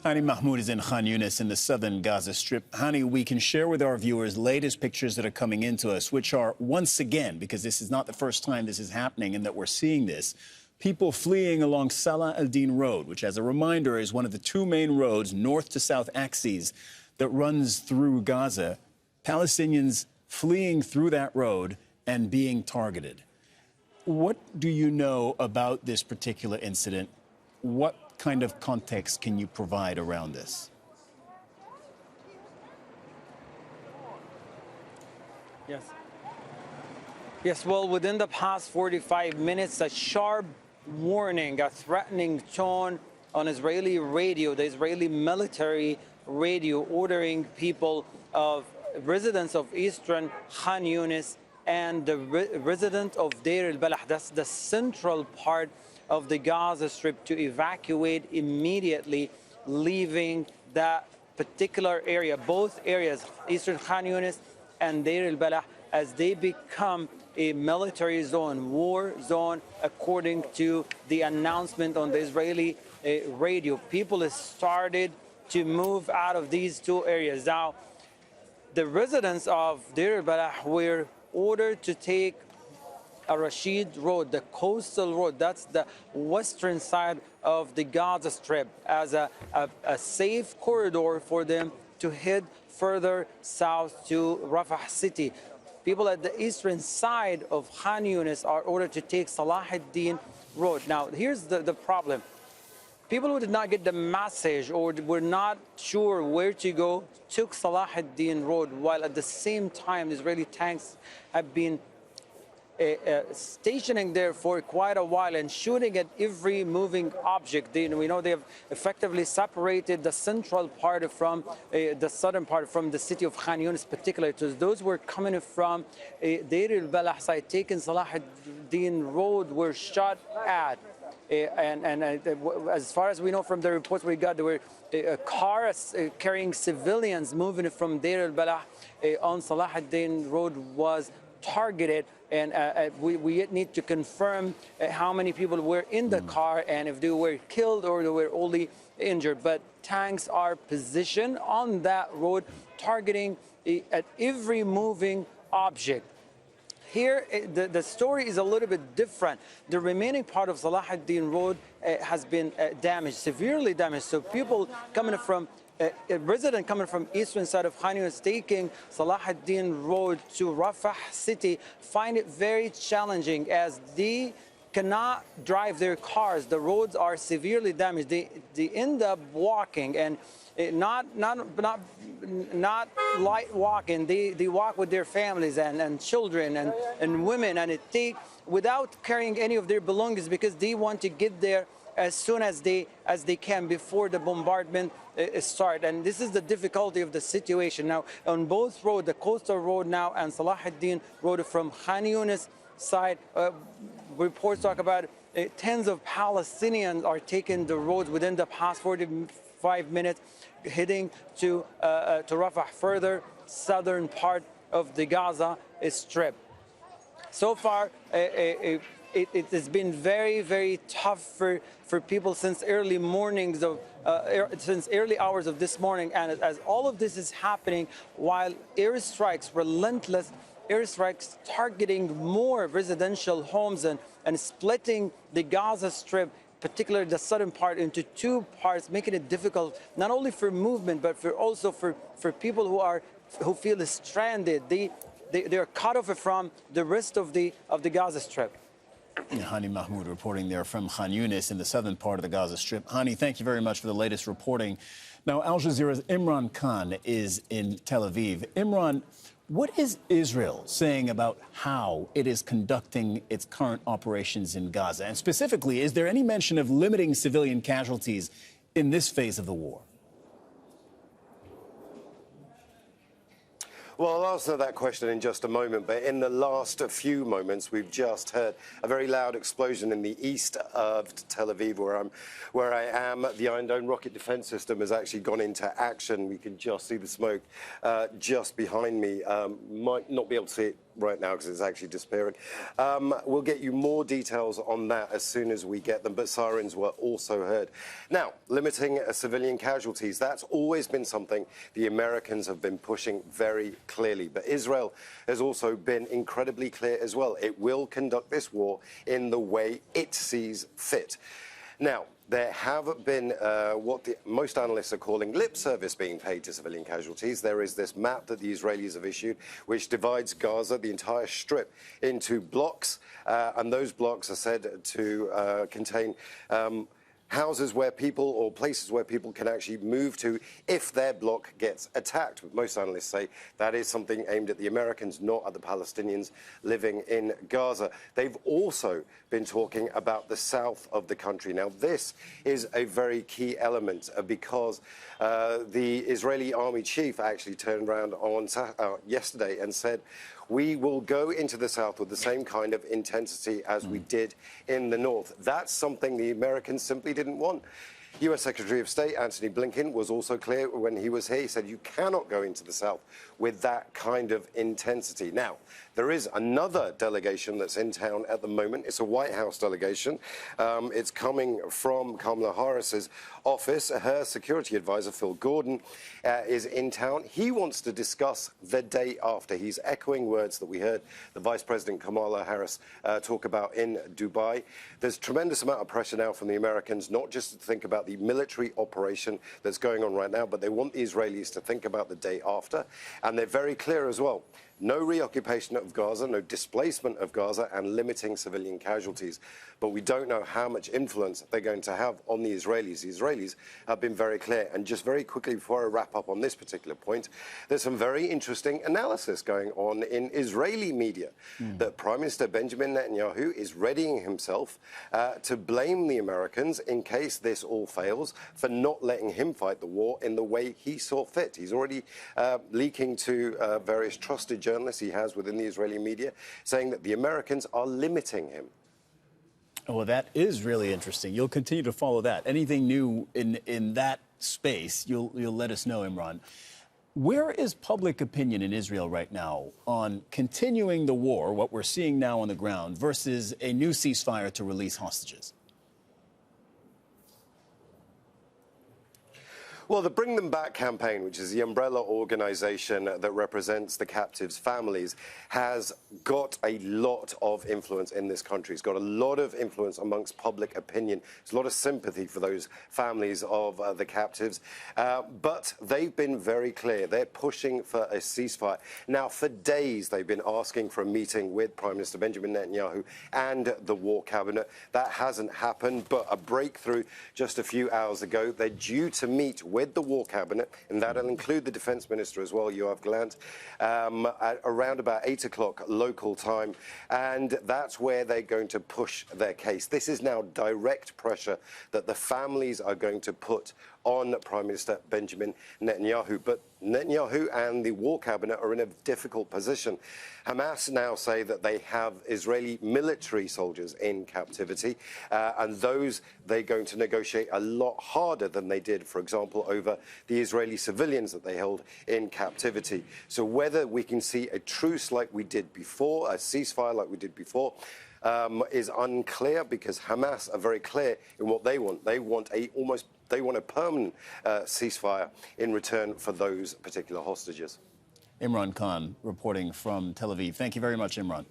Hani Mahmoud is in Khan Younis in the southern Gaza Strip. Hani, we can share with our viewers latest pictures that are coming into us, which are, once again, because this is not the first time this is happening and that we're seeing this, people fleeing along Salah al-Din Road, which, as a reminder, is one of the two main roads, north to south axes, that runs through Gaza. Palestinians fleeing through that road and being targeted. What do you know about this particular incident? What kind of context can you provide around this? Yes, well, within the past 45 minutes, a sharp warning, a threatening tone on Israeli radio, the Israeli military radio, ordering people of residents of eastern Khan Younis and the resident of Deir al Balah, that's the central part of the Gaza Strip, to evacuate immediately, leaving that particular area, both areas, eastern Khan Younis and Deir al Balah, as they become a military zone, war zone, according to the announcement on the Israeli radio. People have started to move out of these two areas. Now, the residents of Deir al Balah were ordered to take a Rashid Road, the coastal road, that's the western side of the Gaza Strip, as a safe corridor for them to head further south to Rafah city. People at the eastern side of Khan Younis are ordered to take Salah al-Din Road. Now, here's the problem. People who did not get the message or were not sure where to go took Salah al-Din Road, while at the same time Israeli tanks have been stationing there for quite a while and shooting at every moving object. We know they have effectively separated the central part from the southern part from the city of Khan Younis particularly. So those were coming from Deir al Balah side, taking Salah al-Din Road, were shot at. As far as we know from the reports we got, there were cars carrying civilians moving from Deir al Balah on Salah al-Din Road was targeted, and we yet need to confirm how many people were in the car and if they were killed or they were only injured. But tanks are positioned on that road, targeting at every moving object. Here, the story is a little bit different. The remaining part of Salah al-Din Road has been damaged, severely damaged. So people coming from a resident coming from eastern side of Khan Younis taking Salah al-Din Road to Rafah city find it very challenging, as they cannot drive their cars. The roads are severely damaged. They end up walking, and not light walking. They walk with their families and children and women, and it take without carrying any of their belongings, because they want to get there as soon as they can before the bombardment start. And this is the difficulty of the situation now on both roads, the coastal road now and Salah al-Din Road from Khan Younis side. Reports talk about tens of Palestinians are taking the roads within the past 45 minutes, heading to Rafah, further southern part of the Gaza Strip. So far, it has been very, very tough for people since early mornings of since early hours of this morning, and as all of this is happening while airstrikes, relentless airstrikes targeting more residential homes and splitting the Gaza Strip, particularly the southern part, into two parts, making it difficult not only for movement but also for people who feel stranded. They are cut off from the rest of the Gaza Strip. Hani Mahmoud reporting there from Khan Younis in the southern part of the Gaza Strip. Hani, thank you very much for the latest reporting. Now, Al Jazeera's Imran Khan is in Tel Aviv. Imran, what is Israel saying about how it is conducting its current operations in Gaza? And specifically, is there any mention of limiting civilian casualties in this phase of the war? Well, I'll answer that question in just a moment, but in the last few moments, we've just heard a very loud explosion in the east of Tel Aviv, where I am. The Iron Dome rocket defense system has actually gone into action. We can just see the smoke just behind me. Might not be able to see it right now because it's actually disappearing. We'll get you more details on that as soon as we get them, but sirens were also heard. Now, limiting civilian casualties, that's always been something the Americans have been pushing very clearly, but Israel has also been incredibly clear as well. It will conduct this war in the way it sees fit. Now, there have been what most analysts are calling lip service being paid to civilian casualties. There is this map that the Israelis have issued, which divides Gaza, the entire strip, into blocks, and those blocks are said to contain houses where people, or places where people can actually move to if their block gets attacked. But most analysts say that is something aimed at the Americans, not at the Palestinians living in Gaza. They've also been talking about the south of the country. Now, this is a very key element because the Israeli army chief actually turned around on yesterday and said, we will go into the south with the same kind of intensity as we did in the north. That's something the Americans simply didn't want. US Secretary of State Antony Blinken was also clear when he was here. He said you cannot go into the south with that kind of intensity. Now, there is another delegation that's in town at the moment. It's a White House delegation. It's coming from Kamala Harris's office. Her security advisor, Phil Gordon, is in town. He wants to discuss the day after. He's echoing words that we heard the Vice President Kamala Harris talk about in Dubai. There's tremendous amount of pressure now from the Americans, not just to think about the military operation that's going on right now, but they want the Israelis to think about the day after. And they're very clear as well. No reoccupation of Gaza, no displacement of Gaza, and limiting civilian casualties. But we don't know how much influence they're going to have on the Israelis. The Israelis have been very clear. And just very quickly before I wrap up on this particular point, there's some very interesting analysis going on in Israeli media that Prime Minister Benjamin Netanyahu is readying himself to blame the Americans in case this all fails for not letting him fight the war in the way he saw fit. He's already leaking to various trusted journalists he has within the Israeli media, saying that the Americans are limiting him. Well, that is really interesting. You'll continue to follow that. Anything new in that space, you'll let us know, Imran. Where is public opinion in Israel right now on continuing the war, what we're seeing now on the ground, versus a new ceasefire to release hostages? Well, the Bring Them Back campaign, which is the umbrella organization that represents the captives' families, has got a lot of influence in this country. It's got a lot of influence amongst public opinion. There's a lot of sympathy for those families of the captives. But they've been very clear. They're pushing for a ceasefire. Now, for days, they've been asking for a meeting with Prime Minister Benjamin Netanyahu and the war cabinet. That hasn't happened, but a breakthrough just a few hours ago. They're due to meet with the war cabinet, and that'll include the defense minister as well, Yoav Gallant, at around about 8 o'clock local time, and that's where they're going to push their case. This is now direct pressure that the families are going to put on Prime Minister Benjamin Netanyahu. But Netanyahu and the war cabinet are in a difficult position. Hamas now say that they have Israeli military soldiers in captivity, and those they're going to negotiate a lot harder than they did, for example, over the Israeli civilians that they held in captivity. So whether we can see a truce like we did before, a ceasefire like we did before, is unclear, because Hamas are very clear in what they want. They want a permanent ceasefire in return for those particular hostages. Imran Khan reporting from Tel Aviv. Thank you very much, Imran.